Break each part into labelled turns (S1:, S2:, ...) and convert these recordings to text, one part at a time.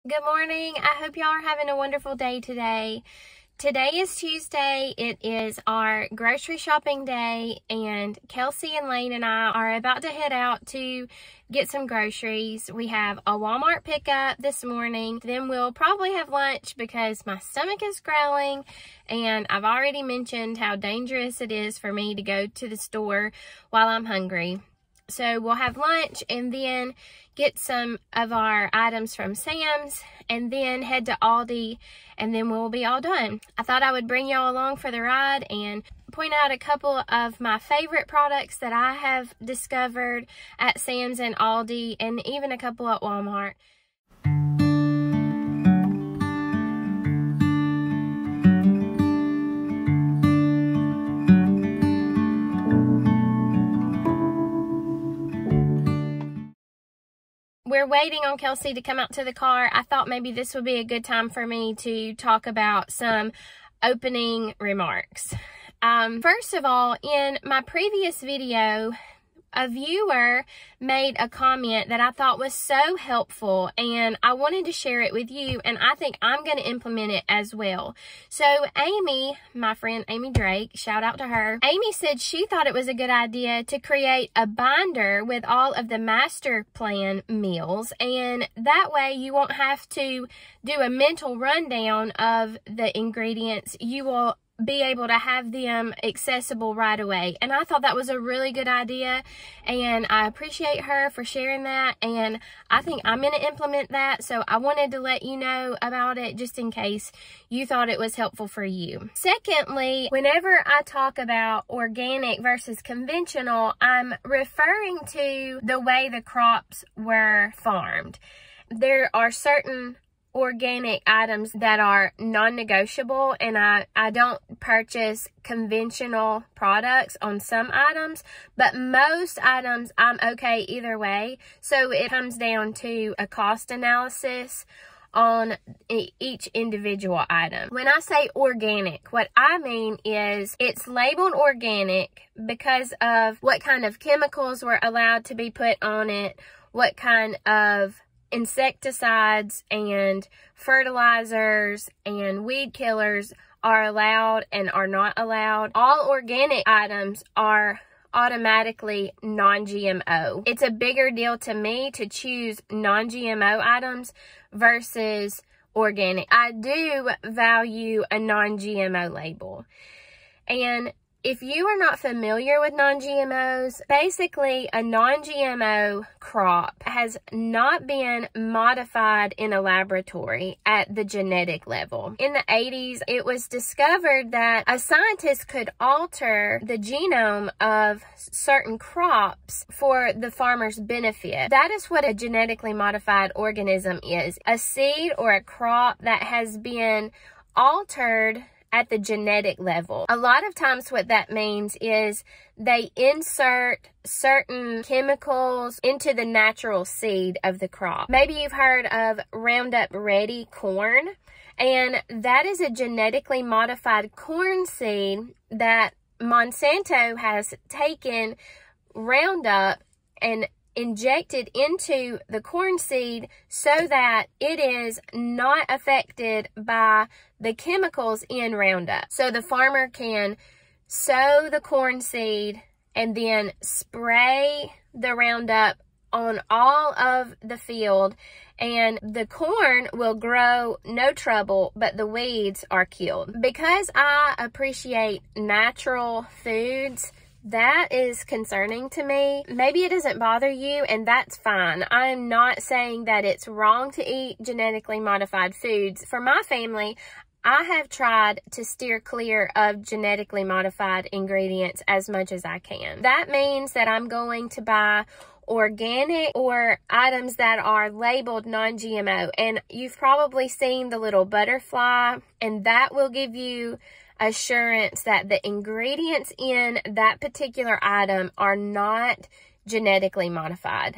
S1: Good morning. I hope y'all are having a wonderful day today. Today is Tuesday. It is our grocery shopping day, and Kelsey and Lane and I are about to head out to get some groceries. We have a Walmart pickup this morning. Then we'll probably have lunch because my stomach is growling, and I've already mentioned how dangerous it is for me to go to the store while I'm hungry. So we'll have lunch and then get some of our items from Sam's and then head to Aldi, and then we'll be all done. I thought I would bring y'all along for the ride and point out a couple of my favorite products that I have discovered at Sam's and Aldi, and even a couple at Walmart. We're waiting on Kelsey to come out to the car. I thought maybe this would be a good time for me to talk about some opening remarks. First of all, in my previous video, a viewer made a comment that I thought was so helpful, and I wanted to share it with you, and I think I'm going to implement it as well. So Amy, my friend Amy Drake, shout out to her. Amy said she thought it was a good idea to create a binder with all of the master plan meals, and that way you won't have to do a mental rundown of the ingredients. You will be able to have them accessible right away. And I thought that was a really good idea, and I appreciate her for sharing that, and I think I'm going to implement that. So I wanted to let you know about it just in case you thought it was helpful for you. Secondly, whenever I talk about organic versus conventional, I'm referring to the way the crops were farmed. There are certain organic items that are non-negotiable, and I don't purchase conventional products on some items, but most items I'm okay either way. So it comes down to a cost analysis on each individual item. When I say organic, what I mean is it's labeled organic because of what kind of chemicals were allowed to be put on it, what kind of insecticides and fertilizers and weed killers are allowed and are not allowed. All organic items are automatically non-GMO. It's a bigger deal to me to choose non-GMO items versus organic. I do value a non-GMO label. And if you are not familiar with non-GMOs, basically a non-GMO crop has not been modified in a laboratory at the genetic level. In the 80s, it was discovered that a scientist could alter the genome of certain crops for the farmer's benefit. That is what a genetically modified organism is. A seed or a crop that has been altered at the genetic level. A lot of times what that means is they insert certain chemicals into the natural seed of the crop. Maybe you've heard of Roundup Ready corn, and that is a genetically modified corn seed that Monsanto has taken Roundup and injected into the corn seed so that it is not affected by the chemicals in Roundup. So the farmer can sow the corn seed and then spray the Roundup on all of the field, and the corn will grow no trouble, but the weeds are killed. Because I appreciate natural foods, that is concerning to me. Maybe it doesn't bother you, and that's fine. I'm not saying that it's wrong to eat genetically modified foods. For my family, I have tried to steer clear of genetically modified ingredients as much as I can. That means that I'm going to buy organic or items that are labeled non-GMO. And you've probably seen the little butterfly, and that will give you assurance that the ingredients in that particular item are not genetically modified.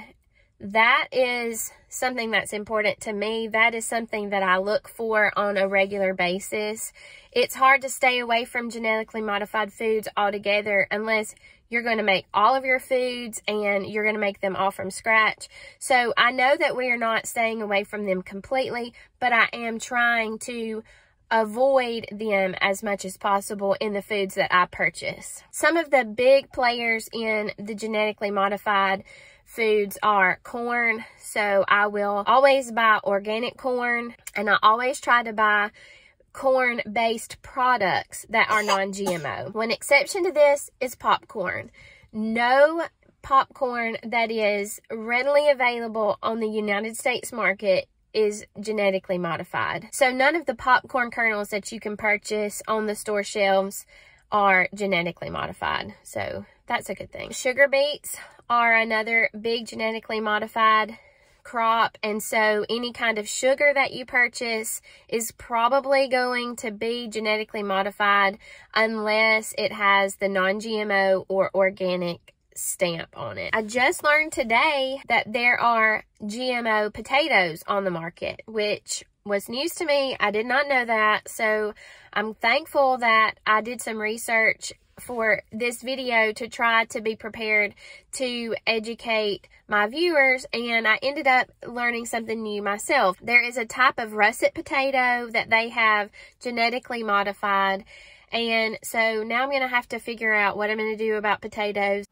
S1: that is something that's important to me. That is something that I look for on a regular basis. It's hard to stay away from genetically modified foods altogether unless you're going to make all of your foods and you're going to make them all from scratch. So I know that we are not staying away from them completely, but I am trying to avoid them as much as possible in the foods that I purchase. Some of the big players in the genetically modified foods are corn. So I will always buy organic corn, and I always try to buy corn-based products that are non-GMO. One exception to this is popcorn. No popcorn that is readily available on the United States market is genetically modified. So none of the popcorn kernels that you can purchase on the store shelves are genetically modified. So that's a good thing. Sugar beets are another big genetically modified crop, and so any kind of sugar that you purchase is probably going to be genetically modified unless it has the non-GMO or organic stamp on it. I just learned today that there are GMO potatoes on the market, which was news to me. I did not know that, so I'm thankful that I did some research for this video to try to be prepared to educate my viewers, and I ended up learning something new myself. There is a type of russet potato that they have genetically modified, and so now I'm going to have to figure out what I'm going to do about potatoes.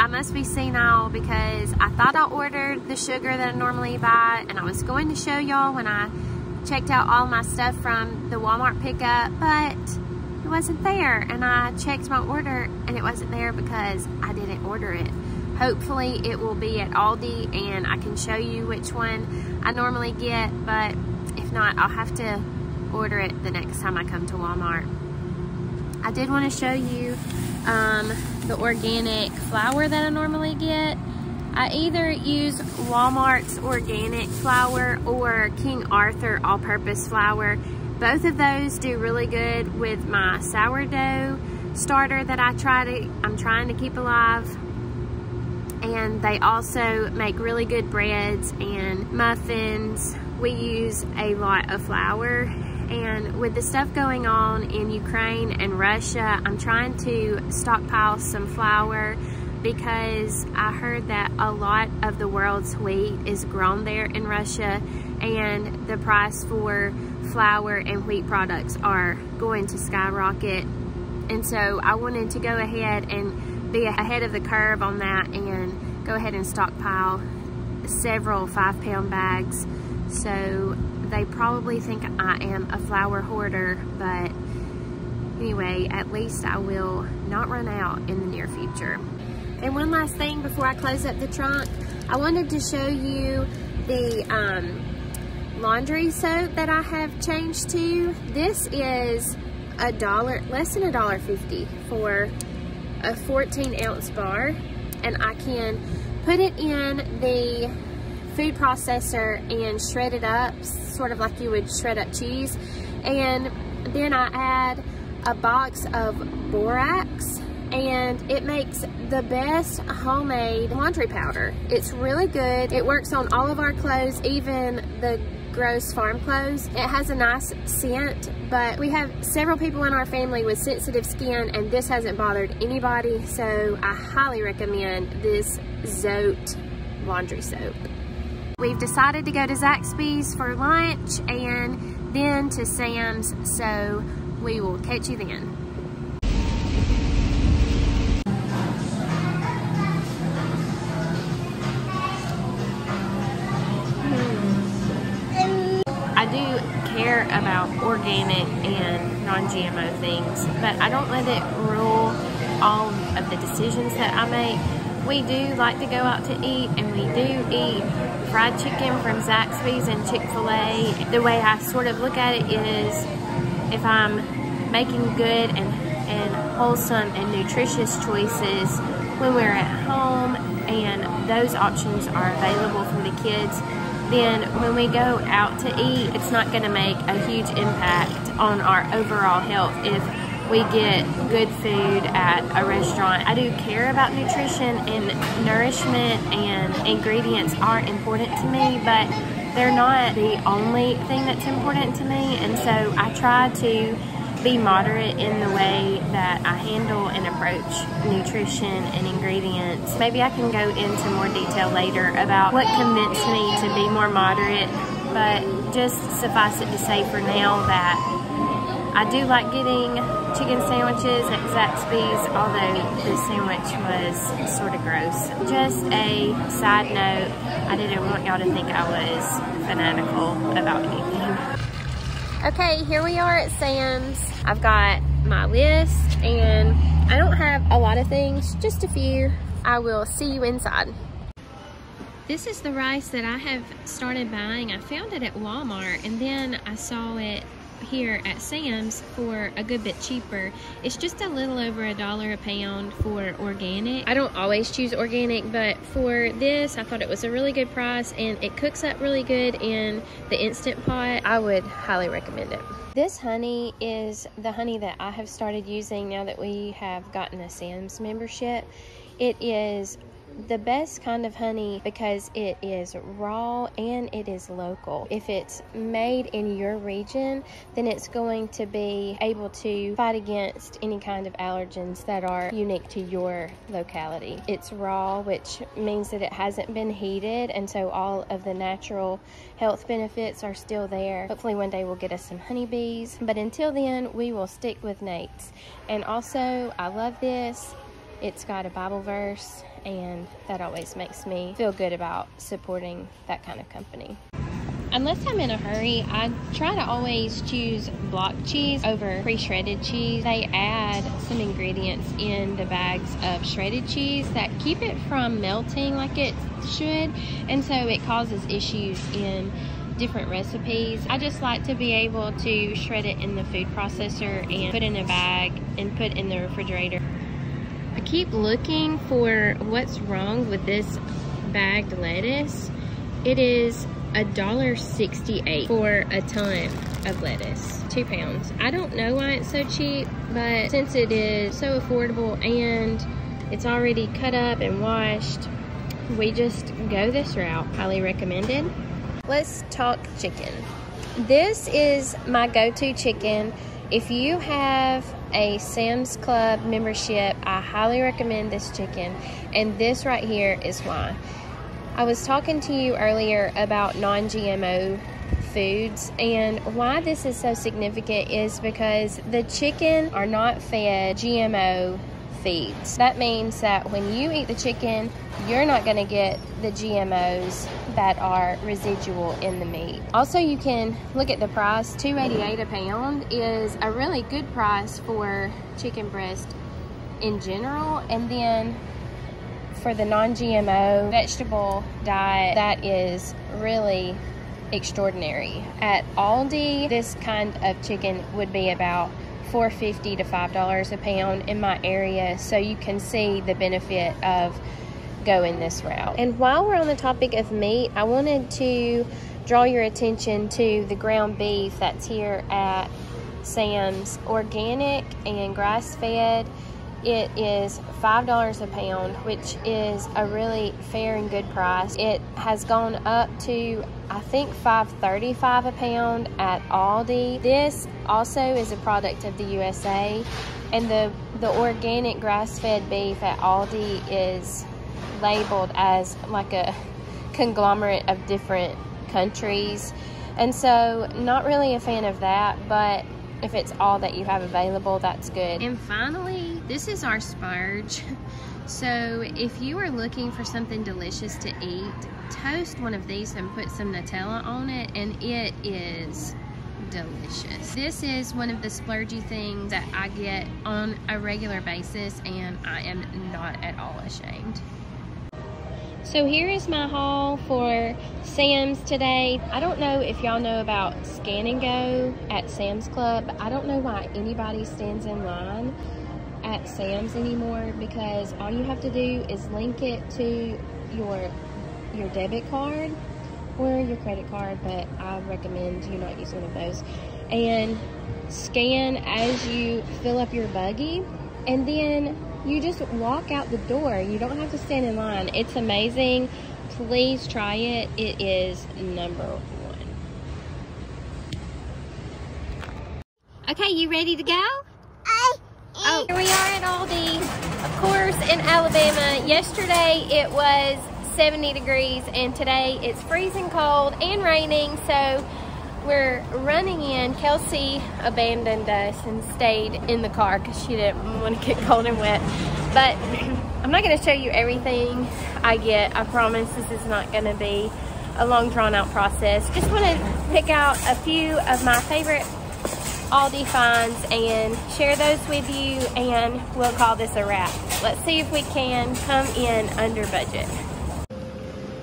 S1: Must be senile because I thought I ordered the sugar that I normally buy, and I was going to show y'all when I checked out all my stuff from the Walmart pickup, but it wasn't there, and I checked my order and it wasn't there because I didn't order it. Hopefully it will be at Aldi and I can show you which one I normally get, but if not, I'll have to order it the next time I come to Walmart. I did want to show you the organic flour that I normally get. I either use Walmart's organic flour or King Arthur all-purpose flour. Both of those do really good with my sourdough starter that I'm trying to keep alive. And they also make really good breads and muffins. We use a lot of flour. And with the stuff going on in Ukraine and Russia, I'm trying to stockpile some flour because I heard that a lot of the world's wheat is grown there in Russia, and the price for flour and wheat products are going to skyrocket. And so I wanted to go ahead and be ahead of the curve on that and go ahead and stockpile several 5-pound bags. So they probably think I am a flour hoarder, but anyway, at least I will not run out in the near future. And one last thing before I close up the trunk, I wanted to show you the laundry soap that I have changed to. This is less than $1.50 for a 14-ounce bar, and I can put it in the food processor and shred it up, sort of like you would shred up cheese. And then I add a box of borax, and it makes the best homemade laundry powder. It's really good. It works on all of our clothes, even the gross farm clothes. It has a nice scent, but we have several people in our family with sensitive skin, and this hasn't bothered anybody, so I highly recommend this Zote laundry soap. We've decided to go to Zaxby's for lunch and then to Sam's, so we will catch you then. I do care about organic and non-GMO things, but I don't let it rule all of the decisions that I make. We do like to go out to eat, and we do eat fried chicken from Zaxby's and Chick-fil-A. The way I sort of look at it is, if I'm making good and wholesome and nutritious choices when we're at home and those options are available for the kids, then when we go out to eat, it's not going to make a huge impact on our overall health if we get good food at a restaurant. I do care about nutrition, and nourishment and ingredients are important to me, but they're not the only thing that's important to me, and so I try to be moderate in the way that I handle and approach nutrition and ingredients. Maybe I can go into more detail later about what convinced me to be more moderate, but just suffice it to say for now that I do like getting chicken sandwiches at Zaxby's, although this sandwich was sort of gross. Just a side note, I didn't want y'all to think I was fanatical about anything. Okay, here we are at Sam's. I've got my list, and I don't have a lot of things, just a few. I will see you inside. This is the rice that I have started buying. I found it at Walmart, and then I saw it here at Sam's for a good bit cheaper. It's just a little over $1 a pound for organic. I don't always choose organic, but for this I thought it was a really good price, and it cooks up really good in the Instant Pot. I would highly recommend it. This honey is the honey that I have started using now that we have gotten a Sam's membership. It is the best kind of honey because it is raw and it is local. If it's made in your region, then it's going to be able to fight against any kind of allergens that are unique to your locality. It's raw, which means that it hasn't been heated, and so all of the natural health benefits are still there. Hopefully one day we'll get us some honeybees, but until then we will stick with Nate's. And also, I love this. It's got a Bible verse, and that always makes me feel good about supporting that kind of company. Unless I'm in a hurry, I try to always choose block cheese over pre-shredded cheese. They add some ingredients in the bags of shredded cheese that keep it from melting like it should, and so it causes issues in different recipes. I just like to be able to shred it in the food processor and put in a bag and put in the refrigerator. I keep looking for what's wrong with this bagged lettuce. It is $1.68 for a ton of lettuce, 2 pounds. I don't know why it's so cheap, but since it is so affordable and it's already cut up and washed, we just go this route. Highly recommended. Let's talk chicken. This is my go-to chicken. If you have a Sam's Club membership, I highly recommend this chicken, and this right here is why. I was talking to you earlier about non-GMO foods, and why this is so significant is because the chicken are not fed GMO feeds. That means that when you eat the chicken, you're not going to get the GMOs that are residual in the meat. Also, you can look at the price. $2.88 a pound is a really good price for chicken breast in general, and then for the non-GMO vegetable diet, that is really extraordinary. At Aldi, this kind of chicken would be about $4.50 to $5 a pound in my area, so you can see the benefit of going this route. And while we're on the topic of meat, I wanted to draw your attention to the ground beef that's here at Sam's. Organic and grass-fed. It is $5 a pound, which is a really fair and good price. It has gone up to, I think, $5.35 a pound at Aldi. This also is a product of the USA, and the organic grass-fed beef at Aldi is labeled as like a conglomerate of different countries, and so not really a fan of that, but if it's all that you have available, that's good. And finally, this is our splurge. So if you are looking for something delicious to eat, toast one of these and put some Nutella on it, and it is delicious. This is one of the splurgy things that I get on a regular basis, and I am not at all ashamed. So here is my haul for Sam's today. I don't know if y'all know about Scan and Go at Sam's Club. I don't know why anybody stands in line at Sam's anymore, because all you have to do is link it to your debit card or your credit card, but I recommend you not use one of those, and scan as you fill up your buggy, and then you just walk out the door. You don't have to stand in line. It's amazing. Please try it. It is number one. Okay, you ready to go? Oh, here we are at Aldi. Of course, in Alabama. Yesterday it was 70 degrees, and today it's freezing cold and raining, so we're running in. Kelsey abandoned us and stayed in the car because she didn't want to get cold and wet. But I'm not going to show you everything I get. I promise this is not going to be a long drawn out process. Just want to pick out a few of my favorite Aldi finds and share those with you, and we'll call this a wrap. Let's see if we can come in under budget.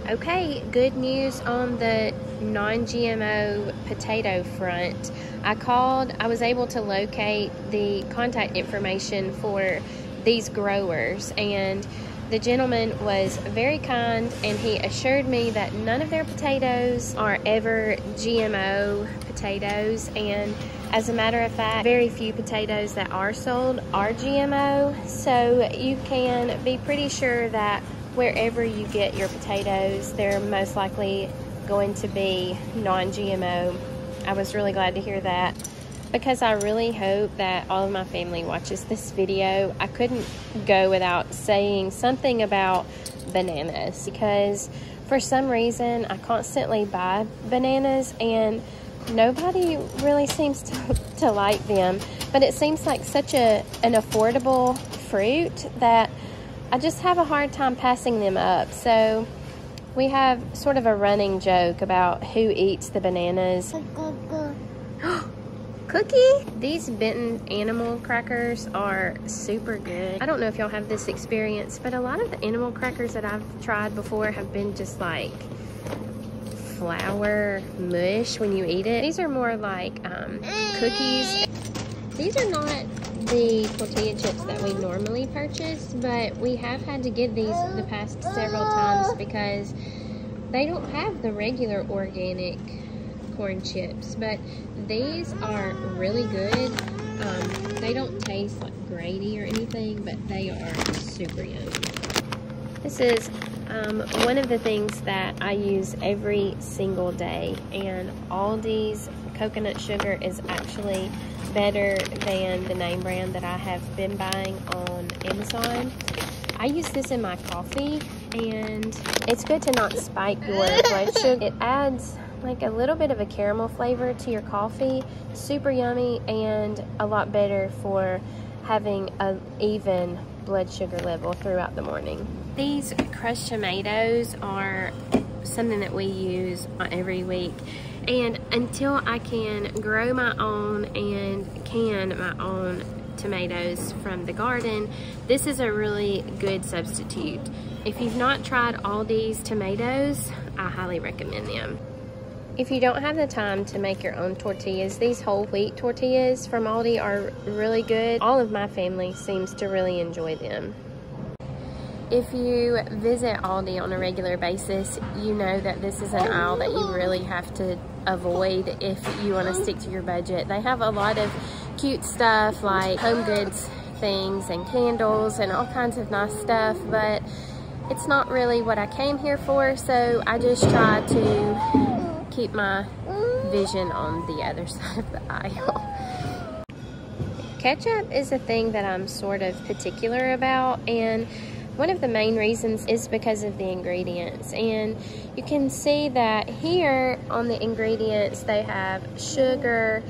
S1: Okay, good news on the non-GMO potato front. I was able to locate the contact information for these growers, and the gentleman was very kind, and he assured me that none of their potatoes are ever GMO potatoes, and as a matter of fact, very few potatoes that are sold are GMO, so you can be pretty sure that wherever you get your potatoes, they're most likely going to be non-GMO. I was really glad to hear that, because I really hope that all of my family watches this video. I couldn't go without saying something about bananas, because for some reason I constantly buy bananas and nobody really seems to like them, but it seems like such an affordable fruit that I just have a hard time passing them up. So we have sort of a running joke about who eats the bananas. Cookie? These Benton animal crackers are super good. I don't know if y'all have this experience, but a lot of the animal crackers that I've tried before have been just like flour mush when you eat it. These are more like cookies. These are not the tortilla chips that we normally purchase, but we have had to get these the past several times because they don't have the regular organic corn chips, but these are really good. They don't taste like grainy or anything, but they are super yummy. This is one of the things that I use every single day, and Aldi's coconut sugar is actually better than the name brand that I have been buying on Amazon. I use this in my coffee, and it's good to not spike your blood sugar. It adds like a little bit of a caramel flavor to your coffee. Super yummy, and a lot better for having an even blood sugar level throughout the morning. These crushed tomatoes are something that we use every week, and until I can grow my own and can my own tomatoes from the garden, this is a really good substitute. If you've not tried Aldi's tomatoes, I highly recommend them. If you don't have the time to make your own tortillas, these whole wheat tortillas from Aldi are really good. All of my family seems to really enjoy them. If you visit Aldi on a regular basis, you know that this is an aisle that you really have to avoid if you want to stick to your budget. They have a lot of cute stuff like home goods things and candles and all kinds of nice stuff, but it's not really what I came here for, so I just try to keep my vision on the other side of the aisle. Ketchup is a thing that I'm sort of particular about, and one of the main reasons is because of the ingredients. And you can see that here on the ingredients they have sugar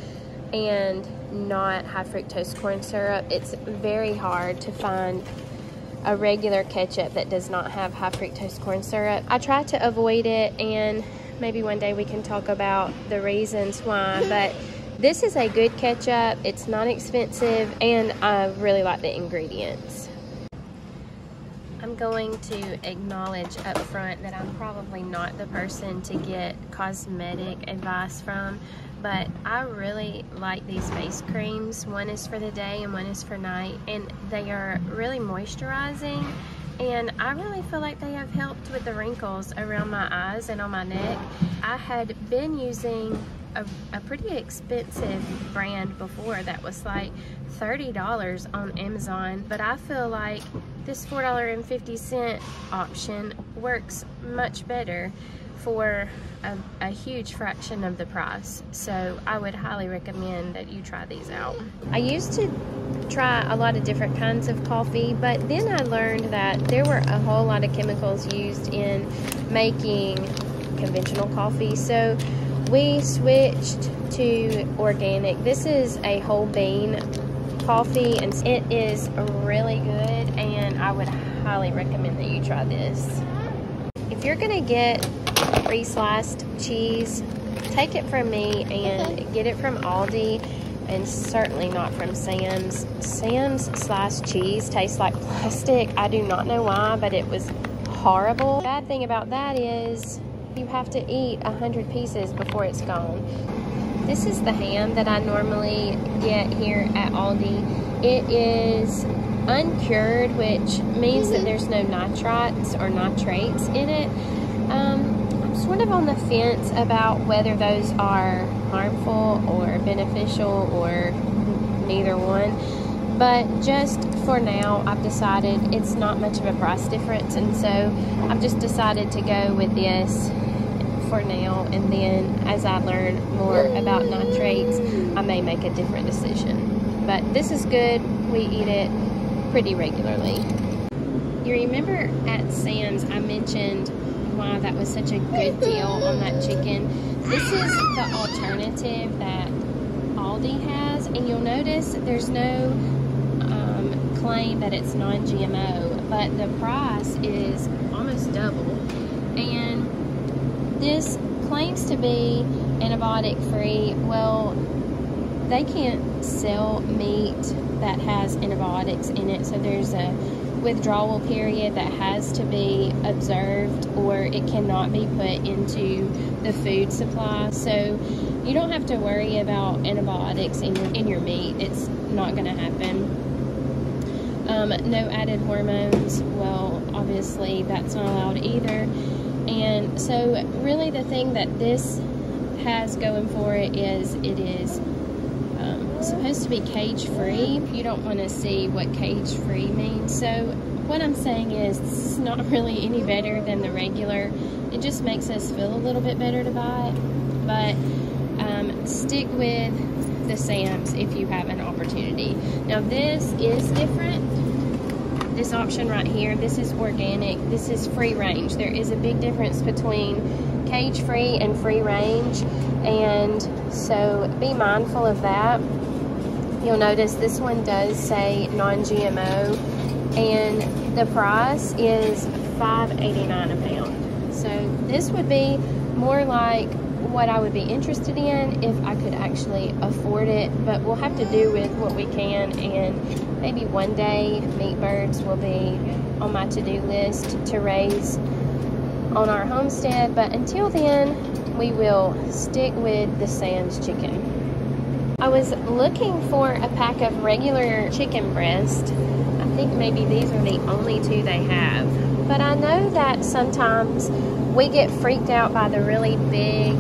S1: and not high fructose corn syrup. It's very hard to find a regular ketchup that does not have high fructose corn syrup. I try to avoid it, and maybe one day we can talk about the reasons why, but This is a good ketchup. It's not expensive, and I really like the ingredients. I'm going to acknowledge up front that I'm probably not the person to get cosmetic advice from, but I really like these face creams. One is for the day and one is for night, and they are really moisturizing, and I really feel like they have helped with the wrinkles around my eyes and on my neck. I had been using a pretty expensive brand before that was like $30 on Amazon, but I feel like this $4.50 option works much better for a huge fraction of the price. So I would highly recommend that you try these out. I used to try a lot of different kinds of coffee, but then I learned that there were a whole lot of chemicals used in making conventional coffee, so we switched to organic. This is a whole bean coffee, and it is really good, and I would highly recommend that you try this. If you're gonna get pre-sliced cheese, take it from me and get it from Aldi, and certainly not from Sam's. Sam's sliced cheese tastes like plastic. I do not know why, but it was horrible. The bad thing about that is you have to eat 100 pieces before it's gone. This is the ham that I normally get here at Aldi. It is uncured, which means that there's no nitrites or nitrates in it. I'm sort of on the fence about whether those are harmful or beneficial or neither one. But just for now, I've decided it's not much of a price difference, and so I've just decided to go with this for now, and then as I learn more about nitrates, I may make a different decision. But this is good. We eat it pretty regularly. You remember at Sam's I mentioned why that was such a good deal on that chicken. This is the alternative that Aldi has, and you'll notice there's no claim that it's non-GMO, but the price is almost double, and this claims to be antibiotic free. Well, they can't sell meat that has antibiotics in it, so there's a withdrawal period that has to be observed, or it cannot be put into the food supply. So you don't have to worry about antibiotics in your meat. It's not going to happen. No added hormones. Well, obviously that's not allowed either. And so really the thing that this has going for it is supposed to be cage-free. You don't want to see what cage-free means. So what I'm saying is this is not really any better than the regular. It just makes us feel a little bit better to buy it. But stick with the Sam's if you have an opportunity. Now this is different. This option right here, this is organic, this is free range. There is a big difference between cage free and free range, and so be mindful of that. You'll notice this one does say non-GMO, and the price is $5.89 a pound. So this would be more like what I would be interested in if I could actually afford it, but we'll have to do with what we can, and maybe one day meat birds will be on my to-do list to raise on our homestead, but until then we will stick with the Sam's chicken. I was looking for a pack of regular chicken breast. I think maybe these are the only two they have, but I know that sometimes we get freaked out by the really big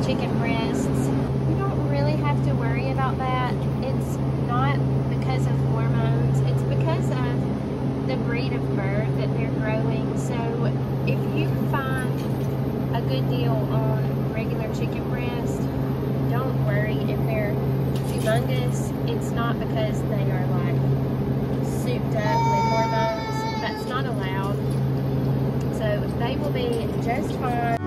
S1: chicken breasts. You don't really have to worry about that. It's not because of hormones, it's because of the breed of bird that they're growing. So if you find a good deal on regular chicken breast, don't worry if they're humongous. It's not because they are like souped up with hormones. That's not allowed. So they will be just fine.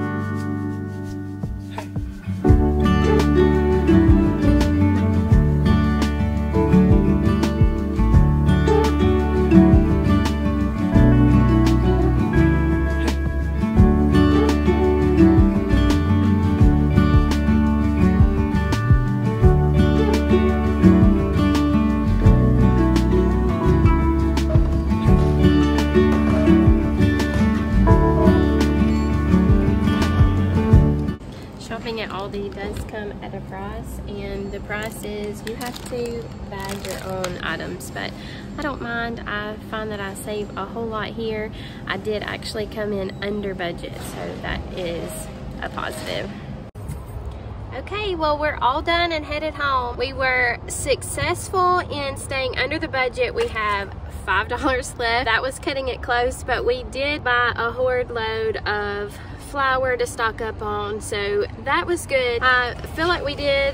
S1: everything at Aldi does come at a price, and the price is you have to bag your own items, but I don't mind. I find that I save a whole lot here. I did actually come in under budget, so that is a positive. Okay, well, we're all done and headed home. We were successful in staying under the budget. We have $5 left. That was cutting it close, but we did buy a hoard load of flour to stock up on, so that was good. I feel like we did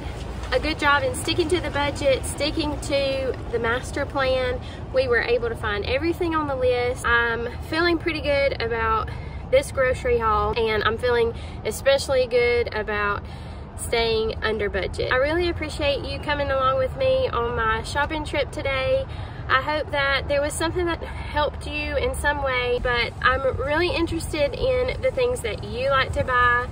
S1: a good job in sticking to the budget, sticking to the master plan. We were able to find everything on the list. I'm feeling pretty good about this grocery haul, and I'm feeling especially good about staying under budget. I really appreciate you coming along with me on my shopping trip today. I hope that there was something that helped you in some way, but I'm really interested in the things that you like to buy,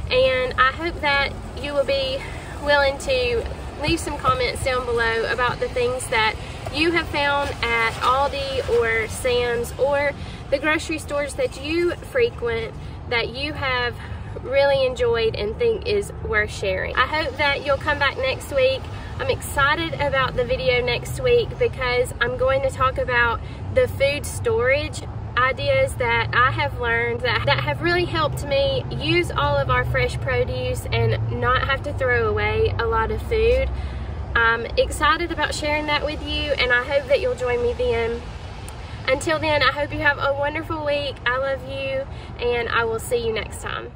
S1: and I hope that you will be willing to leave some comments down below about the things that you have found at Aldi or Sam's or the grocery stores that you frequent that you have really enjoyed and think is worth sharing. I hope that you'll come back next week. I'm excited about the video next week because I'm going to talk about the food storage ideas that I have learned that have really helped me use all of our fresh produce and not have to throw away a lot of food. I'm excited about sharing that with you, and I hope that you'll join me then. Until then, I hope you have a wonderful week. I love you, and I will see you next time.